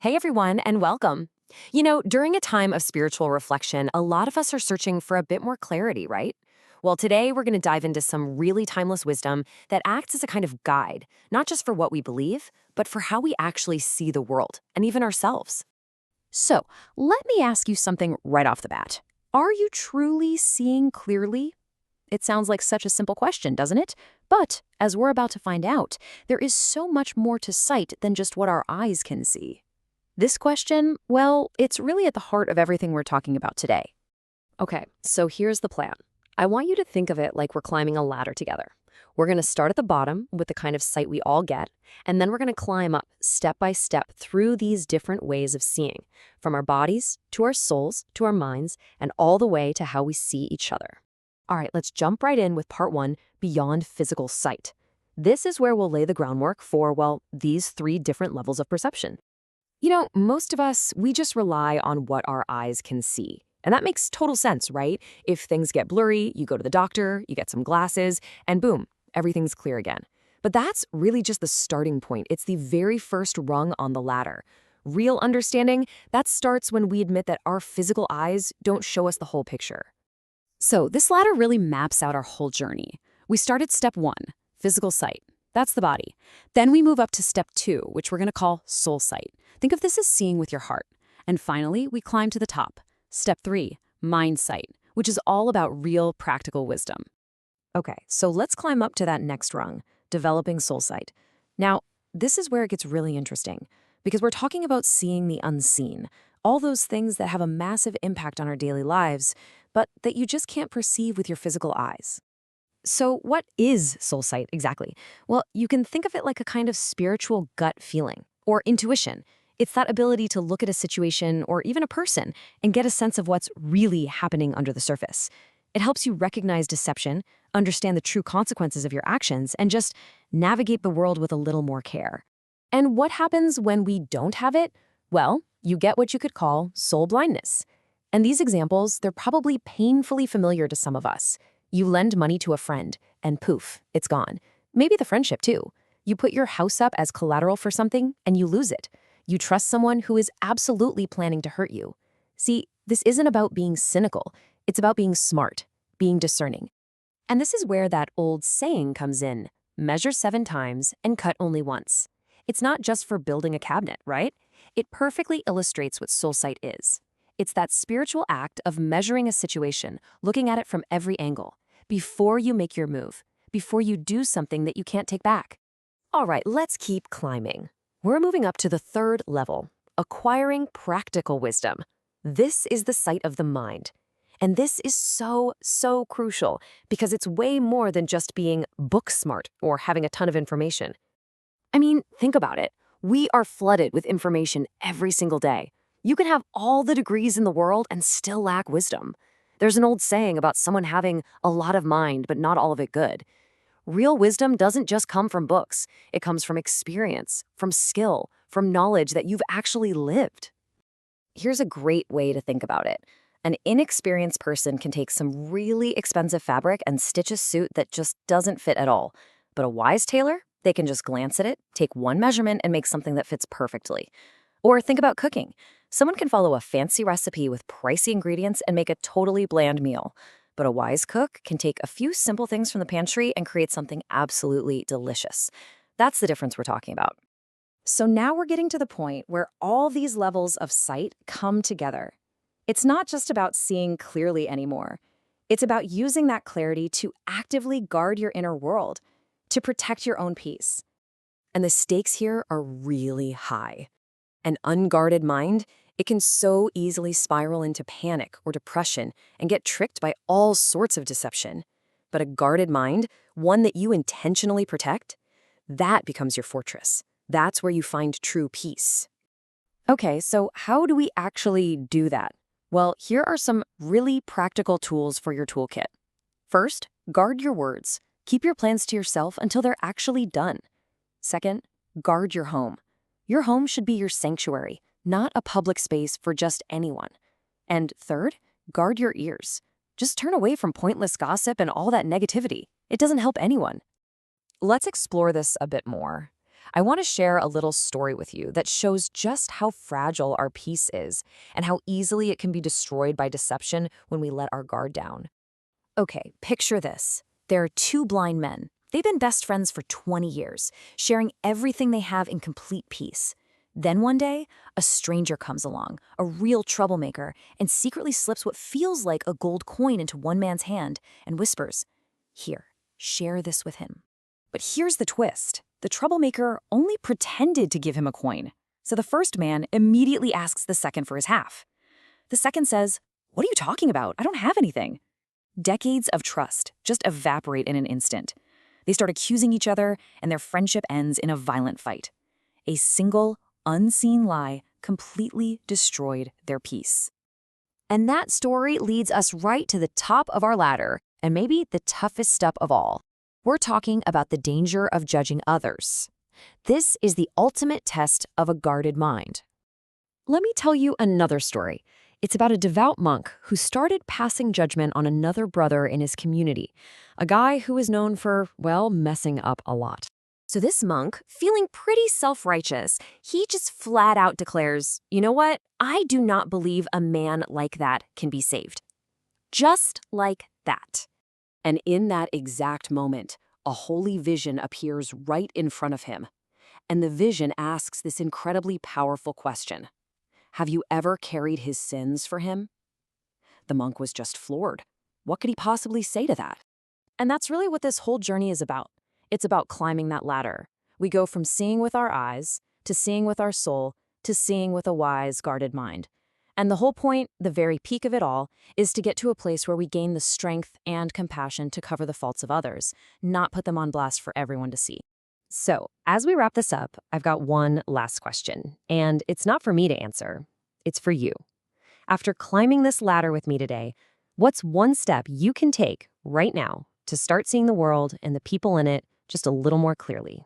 Hey everyone, and welcome. During a time of spiritual reflection, a lot of us are searching for a bit more clarity, right? Well, today we're going to dive into some really timeless wisdom that acts as a kind of guide, not just for what we believe, but for how we actually see the world and even ourselves. So, let me ask you something right off the bat. Are you truly seeing clearly? It sounds like such a simple question, doesn't it? But, as we're about to find out, there is so much more to sight than just what our eyes can see. This question, well, it's really at the heart of everything we're talking about today. Okay, so here's the plan. I want you to think of it like we're climbing a ladder together. We're going to start at the bottom with the kind of sight we all get, and then we're going to climb up step by step through these different ways of seeing, from our bodies to our souls to our minds, and all the way to how we see each other. All right, let's jump right in with part one, beyond physical sight. This is where we'll lay the groundwork for, well, these three different levels of perception. Most of us, we just rely on what our eyes can see. And that makes total sense, right? If things get blurry, you go to the doctor, you get some glasses, and boom, everything's clear again. But that's really just the starting point. It's the very first rung on the ladder. Real understanding, that starts when we admit that our physical eyes don't show us the whole picture. So, this ladder really maps out our whole journey. We start at step one, physical sight. That's the body. Then we move up to step two, which we're going to call soul sight. Think of this as seeing with your heart. And finally, we climb to the top. Step three, mind sight, which is all about real practical wisdom. Okay, so let's climb up to that next rung, developing soul sight. Now, this is where it gets really interesting, because we're talking about seeing the unseen, all those things that have a massive impact on our daily lives, but that you just can't perceive with your physical eyes. So what is soul sight exactly? Well, you can think of it like a kind of spiritual gut feeling, or intuition. It's that ability to look at a situation or even a person and get a sense of what's really happening under the surface. It helps you recognize deception, understand the true consequences of your actions, and just navigate the world with a little more care. And what happens when we don't have it? Well, you get what you could call soul blindness. And these examples, they're probably painfully familiar to some of us. You lend money to a friend, and poof, it's gone. Maybe the friendship, too. You put your house up as collateral for something, and you lose it. You trust someone who is absolutely planning to hurt you. See, this isn't about being cynical. It's about being smart, being discerning. And this is where that old saying comes in: measure 7 times and cut only once. It's not just for building a cabinet, right? It perfectly illustrates what soul sight is. It's that spiritual act of measuring a situation, looking at it from every angle, before you make your move, before you do something that you can't take back. All right, let's keep climbing. We're moving up to the third level, acquiring practical wisdom. This is the sight of the mind. And this is so crucial because it's way more than just being book smart or having a ton of information. I mean, think about it. We are flooded with information every single day. You can have all the degrees in the world and still lack wisdom. There's an old saying about someone having a lot of mind, but not all of it good. Real wisdom doesn't just come from books. It comes from experience, from skill, from knowledge that you've actually lived. Here's a great way to think about it. An inexperienced person can take some really expensive fabric and stitch a suit that just doesn't fit at all. But a wise tailor, they can just glance at it, take one measurement, and make something that fits perfectly. Or think about cooking. Someone can follow a fancy recipe with pricey ingredients and make a totally bland meal. But a wise cook can take a few simple things from the pantry and create something absolutely delicious. That's the difference we're talking about. So now we're getting to the point where all these levels of sight come together. It's not just about seeing clearly anymore. It's about using that clarity to actively guard your inner world, to protect your own peace. And the stakes here are really high. An unguarded mind, it can so easily spiral into panic or depression and get tricked by all sorts of deception. But a guarded mind, one that you intentionally protect, that becomes your fortress. That's where you find true peace. Okay, so how do we actually do that? Well, here are some really practical tools for your toolkit. First, guard your words. Keep your plans to yourself until they're actually done. Second, guard your home. Your home should be your sanctuary, not a public space for just anyone. And third, guard your ears. Just turn away from pointless gossip and all that negativity. It doesn't help anyone. Let's explore this a bit more. I want to share a little story with you that shows just how fragile our peace is and how easily it can be destroyed by deception when we let our guard down. Okay, picture this. There are two blind men. They've been best friends for 20 years, sharing everything they have in complete peace. Then one day, a stranger comes along, a real troublemaker, and secretly slips what feels like a gold coin into one man's hand and whispers, "Here, share this with him." But here's the twist. The troublemaker only pretended to give him a coin. So the first man immediately asks the second for his half. The second says, "What are you talking about? I don't have anything." Decades of trust just evaporate in an instant. They start accusing each other, and their friendship ends in a violent fight. A single, unseen lie completely destroyed their peace. And that story leads us right to the top of our ladder, and maybe the toughest step of all. We're talking about the danger of judging others. This is the ultimate test of a guarded mind. Let me tell you another story. It's about a devout monk who started passing judgment on another brother in his community, a guy who is known for, well, messing up a lot. So this monk, feeling pretty self-righteous, he just flat out declares, "You know what? I do not believe a man like that can be saved." Just like that. And in that exact moment, a holy vision appears right in front of him. And the vision asks this incredibly powerful question. Have you ever carried his sins for him? The monk was just floored. What could he possibly say to that? And that's really what this whole journey is about. It's about climbing that ladder. We go from seeing with our eyes, to seeing with our soul, to seeing with a wise, guarded mind. And the whole point, the very peak of it all, is to get to a place where we gain the strength and compassion to cover the faults of others, not put them on blast for everyone to see. So, as we wrap this up, I've got one last question, and it's not for me to answer. It's for you. After climbing this ladder with me today, what's one step you can take right now to start seeing the world and the people in it just a little more clearly?